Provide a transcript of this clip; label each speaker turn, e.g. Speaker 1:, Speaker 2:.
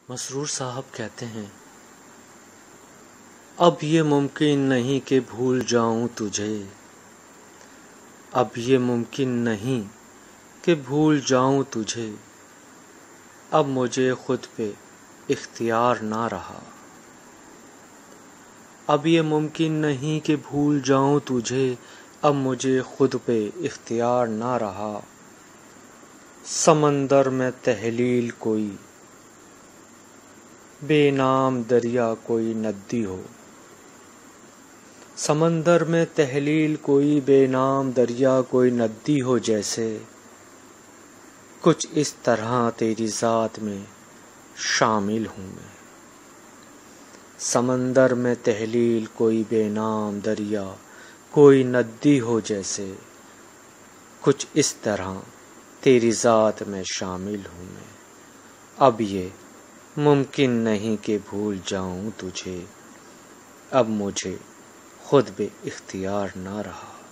Speaker 1: مسرور صاحب کہتے ہیں، اب یہ ممکن نہیں کہ بھول جاؤں تجھے، اب یہ ممکن نہیں کہ بھول جاؤں تجھے، اب مجھے خود پہ اختیار نہ رہا۔ اب یہ ممکن نہیں کہ بھول جاؤں تجھے، اب مجھے خود پہ اختیار نہ رہا۔ سمندر میں تحلیل کوئی بے نام دریا کوئی ندی ہو، سمندر میں تحلیل کوئی بے نام دریا کوئی ندی ہو جیسے، کچھ اس طرح تیری ذات میں شامل ہوں میں۔ سمندر میں تحلیل کوئی بے نام دریا کوئی ندی ہو جیسے، کچھ اس طرح تیری ذات میں شامل ہوں میں۔ اب یہ ممکن نہیں کہ بھول جاؤں تجھے، اب مجھے خود بے اختیار نہ رہا۔